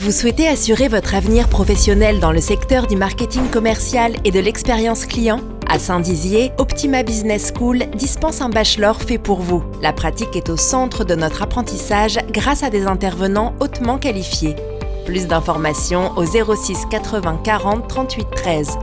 Vous souhaitez assurer votre avenir professionnel dans le secteur du marketing commercial et de l'expérience client ? À Saint-Dizier, Optima Business School dispense un bachelor fait pour vous. La pratique est au centre de notre apprentissage grâce à des intervenants hautement qualifiés. Plus d'informations au 06 80 40 38 13.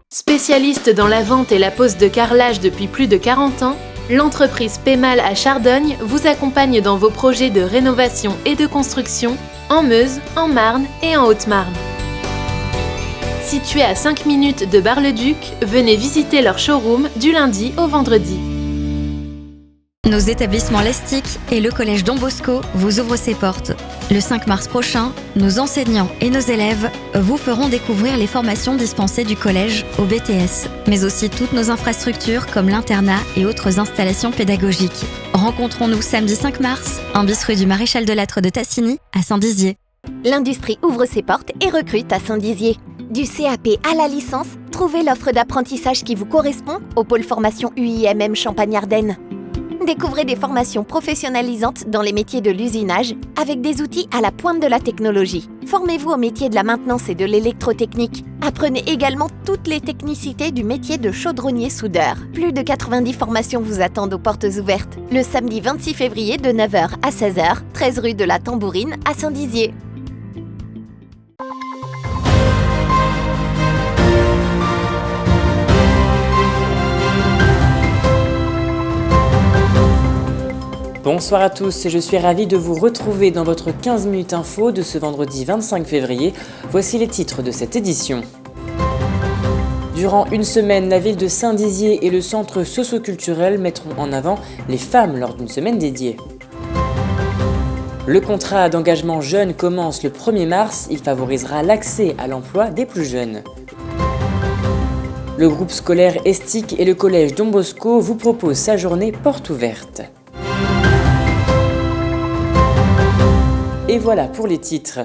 Spécialiste dans la vente et la pose de carrelage depuis plus de 40 ans, l'entreprise Pémal à Chardognes vous accompagne dans vos projets de rénovation et de construction en Meuse, en Marne et en Haute-Marne. Situé à 5 minutes de Bar-le-Duc, venez visiter leur showroom du lundi au vendredi. Nos établissements Lestic et le collège Don Bosco vous ouvrent ses portes. Le 5 mars prochain, nos enseignants et nos élèves vous feront découvrir les formations dispensées du collège au BTS, mais aussi toutes nos infrastructures comme l'internat et autres installations pédagogiques. Rencontrons-nous samedi 5 mars, 1 bis rue du Maréchal de Lattre de Tassigny à Saint-Dizier. L'industrie ouvre ses portes et recrute à Saint-Dizier. Du CAP à la licence, trouvez l'offre d'apprentissage qui vous correspond au pôle formation UIMM Champagne-Ardenne. Découvrez des formations professionnalisantes dans les métiers de l'usinage avec des outils à la pointe de la technologie. Formez-vous au métier de la maintenance et de l'électrotechnique. Apprenez également toutes les technicités du métier de chaudronnier-soudeur. Plus de 90 formations vous attendent aux portes ouvertes. Le samedi 26 février de 9h à 16h, 13 rue de la Tambourine à Saint-Dizier. Bonsoir à tous, je suis ravi de vous retrouver dans votre 15 minutes info de ce vendredi 25 février. Voici les titres de cette édition. Durant une semaine, la ville de Saint-Dizier et le centre socio-culturel mettront en avant les femmes lors d'une semaine dédiée. Le contrat d'engagement jeune commence le 1er mars, il favorisera l'accès à l'emploi des plus jeunes. Le groupe scolaire Estic et le collège Don Bosco vous proposent sa journée porte ouverte. Et voilà pour les titres.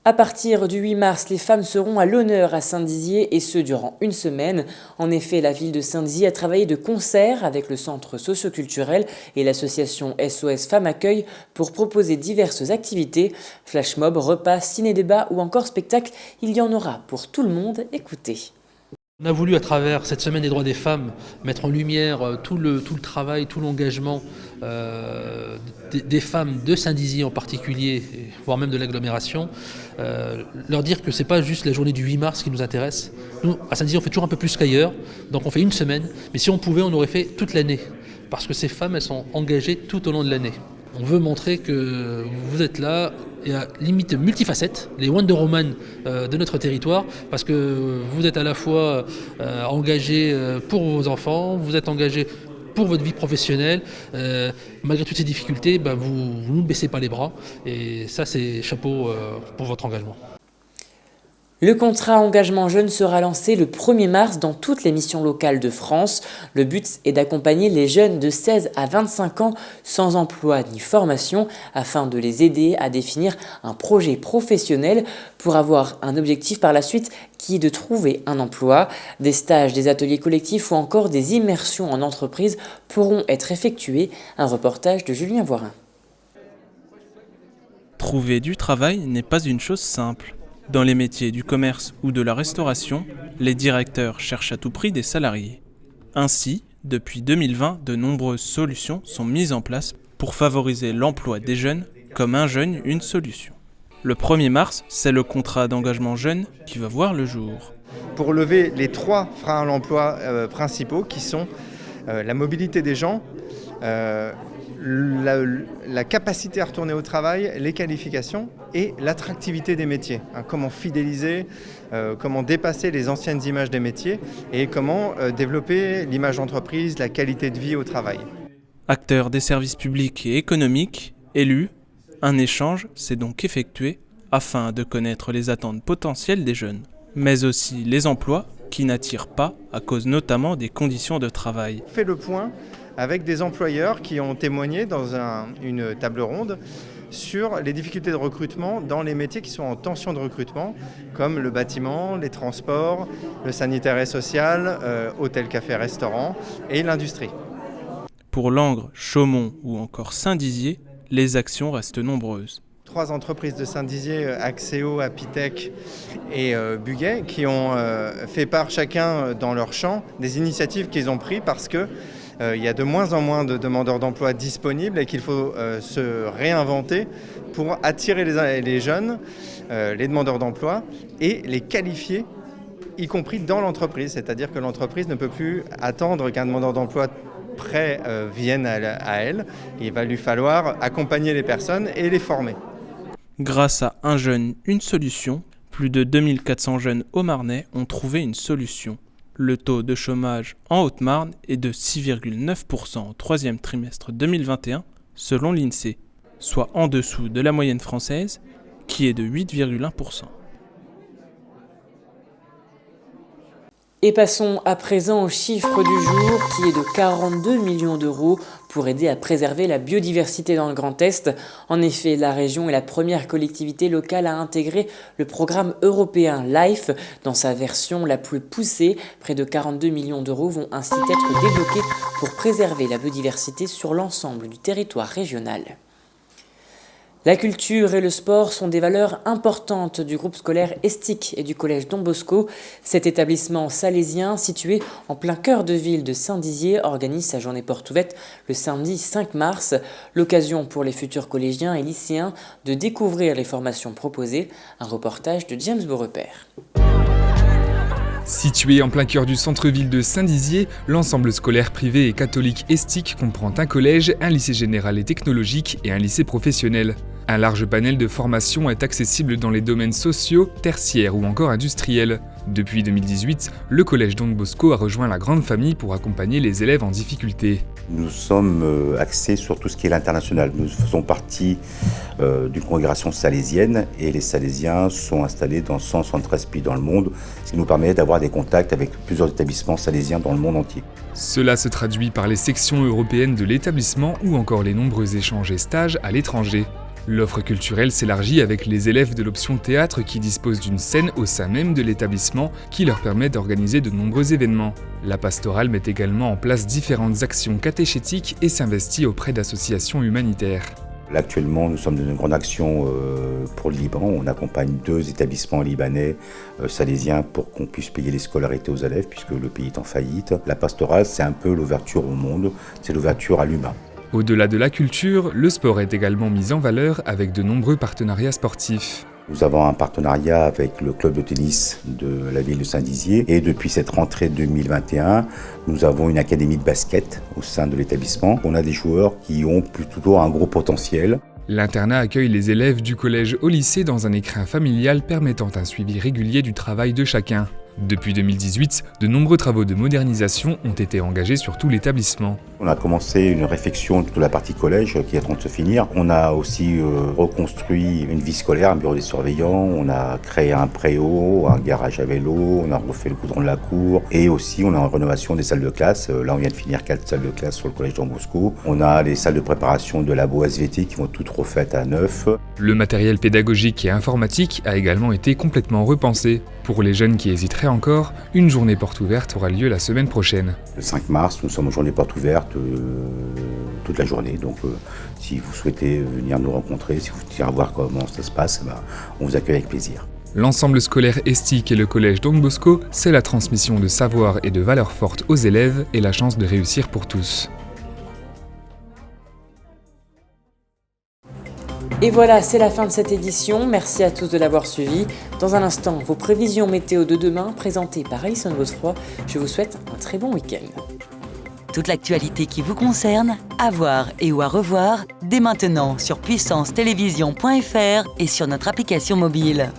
À partir du 8 mars, les femmes seront à l'honneur à Saint-Dizier et ce durant une semaine. En effet, la ville de Saint-Dizier a travaillé de concert avec le centre socio-culturel et l'association SOS Femmes Accueil pour proposer diverses activités, flash mob, repas, ciné-débat ou encore spectacle. Il y en aura pour tout le monde. Écoutez. On a voulu, à travers cette semaine des droits des femmes, mettre en lumière tout le travail, tout l'engagement des femmes de Saint-Dizier en particulier, voire même de l'agglomération. Leur dire que ce n'est pas juste la journée du 8 mars qui nous intéresse. Nous, à Saint-Dizier, on fait toujours un peu plus qu'ailleurs, donc on fait une semaine. Mais si on pouvait, on aurait fait toute l'année. Parce que ces femmes, elles sont engagées tout au long de l'année. On veut montrer que vous êtes là, et à limite multifacettes, les Wonder Woman de notre territoire, parce que vous êtes à la fois engagé pour vos enfants, vous êtes engagé pour votre vie professionnelle. Malgré toutes ces difficultés, vous ne baissez pas les bras. Et ça, c'est chapeau pour votre engagement. Le contrat engagement jeune sera lancé le 1er mars dans toutes les missions locales de France. Le but est d'accompagner les jeunes de 16 à 25 ans sans emploi ni formation afin de les aider à définir un projet professionnel pour avoir un objectif par la suite qui est de trouver un emploi. Des stages, des ateliers collectifs ou encore des immersions en entreprise pourront être effectués. Un reportage de Julien Voirin. Trouver du travail n'est pas une chose simple. Dans les métiers du commerce ou de la restauration, les directeurs cherchent à tout prix des salariés. Ainsi, depuis 2020, de nombreuses solutions sont mises en place pour favoriser l'emploi des jeunes, comme un jeune, une solution. Le 1er mars, c'est le contrat d'engagement jeune qui va voir le jour. Pour lever les 3 freins à l'emploi principaux qui sont la mobilité des gens, la capacité à retourner au travail, les qualifications et l'attractivité des métiers. Comment fidéliser, comment dépasser les anciennes images des métiers et comment développer l'image d'entreprise, la qualité de vie au travail. Acteurs des services publics et économiques, élus, un échange s'est donc effectué afin de connaître les attentes potentielles des jeunes, mais aussi les emplois qui n'attirent pas à cause notamment des conditions de travail. On fait le point avec des employeurs qui ont témoigné dans une table ronde sur les difficultés de recrutement dans les métiers qui sont en tension de recrutement, comme le bâtiment, les transports, le sanitaire et social, hôtel, café, restaurant et l'industrie. Pour Langres, Chaumont ou encore Saint-Dizier, les actions restent nombreuses. 3 entreprises de Saint-Dizier, Axéo, Apitech et Buguet, qui ont fait part chacun dans leur champ des initiatives qu'ils ont prises parce que il y a de moins en moins de demandeurs d'emploi disponibles et qu'il faut se réinventer pour attirer les jeunes, les demandeurs d'emploi et les qualifier, y compris dans l'entreprise. C'est-à-dire que l'entreprise ne peut plus attendre qu'un demandeur d'emploi prêt vienne à elle. Il va lui falloir accompagner les personnes et les former. Grâce à Un jeune, une solution, plus de 2400 jeunes haut-marnais ont trouvé une solution. Le taux de chômage en Haute-Marne est de 6,9% au troisième trimestre 2021, selon l'INSEE, soit en dessous de la moyenne française, qui est de 8,1%. Et passons à présent au chiffre du jour qui est de 42 millions d'euros pour aider à préserver la biodiversité dans le Grand Est. En effet, la région est la première collectivité locale à intégrer le programme européen LIFE dans sa version la plus poussée. Près de 42 millions d'euros vont ainsi être débloqués pour préserver la biodiversité sur l'ensemble du territoire régional. La culture et le sport sont des valeurs importantes du groupe scolaire Estic et du collège Don Bosco. Cet établissement salésien, situé en plein cœur de ville de Saint-Dizier, organise sa journée porte ouverte le samedi 5 mars. L'occasion pour les futurs collégiens et lycéens de découvrir les formations proposées. Un reportage de James Beaurepaire. Situé en plein cœur du centre-ville de Saint-Dizier, l'ensemble scolaire privé et catholique Estic comprend un collège, un lycée général et technologique et un lycée professionnel. Un large panel de formations est accessible dans les domaines sociaux, tertiaires ou encore industriels. Depuis 2018, le collège Don Bosco a rejoint la grande famille pour accompagner les élèves en difficulté. Nous sommes axés sur tout ce qui est l'international. Nous faisons partie d'une congrégation salésienne et les Salésiens sont installés dans 173 pays dans le monde, ce qui nous permet d'avoir des contacts avec plusieurs établissements salésiens dans le monde entier. Cela se traduit par les sections européennes de l'établissement ou encore les nombreux échanges et stages à l'étranger. L'offre culturelle s'élargit avec les élèves de l'option théâtre qui disposent d'une scène au sein même de l'établissement qui leur permet d'organiser de nombreux événements. La pastorale met également en place différentes actions catéchétiques et s'investit auprès d'associations humanitaires. Là, actuellement, nous sommes dans une grande action pour le Liban. On accompagne 2 établissements libanais salésiens pour qu'on puisse payer les scolarités aux élèves puisque le pays est en faillite. La pastorale, c'est un peu l'ouverture au monde, c'est l'ouverture à l'humain. Au-delà de la culture, le sport est également mis en valeur avec de nombreux partenariats sportifs. Nous avons un partenariat avec le club de tennis de la ville de Saint-Dizier et depuis cette rentrée 2021, nous avons une académie de basket au sein de l'établissement. On a des joueurs qui ont plutôt un gros potentiel. L'internat accueille les élèves du collège au lycée dans un écrin familial permettant un suivi régulier du travail de chacun. Depuis 2018, de nombreux travaux de modernisation ont été engagés sur tout l'établissement. On a commencé une réflexion de la partie collège qui est en train de se finir. On a aussi reconstruit une vie scolaire, un bureau des surveillants, on a créé un préau, un garage à vélo, on a refait le goudron de la cour et aussi on a en rénovation des salles de classe. Là on vient de finir 4 salles de classe sur le collège Don Bosco. On a les salles de préparation de labo SVT qui vont toutes refaites à neuf. Le matériel pédagogique et informatique a également été complètement repensé. Pour les jeunes qui hésiteraient encore, une journée porte ouverte aura lieu la semaine prochaine. Le 5 mars, nous sommes en journée porte ouverte toute la journée. Donc si vous souhaitez venir nous rencontrer, si vous souhaitez voir comment ça se passe, on vous accueille avec plaisir. L'ensemble scolaire Estic et le collège Don Bosco, c'est la transmission de savoir et de valeurs fortes aux élèves et la chance de réussir pour tous. Et voilà, c'est la fin de cette édition. Merci à tous de l'avoir suivi. Dans un instant, vos prévisions météo de demain, présentées par Alison Godefroy. Je vous souhaite un très bon week-end. Toute l'actualité qui vous concerne, à voir et ou à revoir, dès maintenant sur puissancetélévision.fr et sur notre application mobile.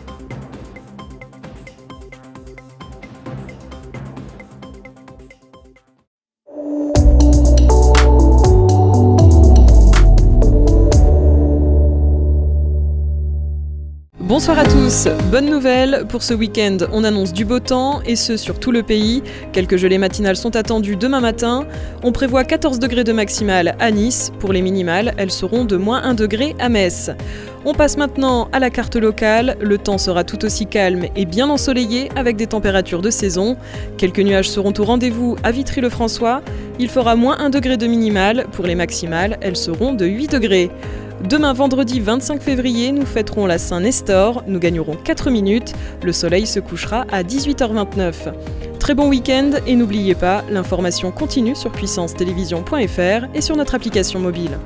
Bonsoir à tous, bonne nouvelle, pour ce week-end on annonce du beau temps et ce sur tout le pays. Quelques gelées matinales sont attendues demain matin. On prévoit 14 degrés de maximale à Nice, pour les minimales elles seront de -1 degré à Metz. On passe maintenant à la carte locale, le temps sera tout aussi calme et bien ensoleillé avec des températures de saison. Quelques nuages seront au rendez-vous à Vitry-le-François, il fera -1 degré de minimale, pour les maximales elles seront de 8 degrés. Demain vendredi 25 février, nous fêterons la Saint-Nestor, nous gagnerons 4 minutes, le soleil se couchera à 18h29. Très bon week-end et n'oubliez pas, l'information continue sur puissancetélévision.fr et sur notre application mobile.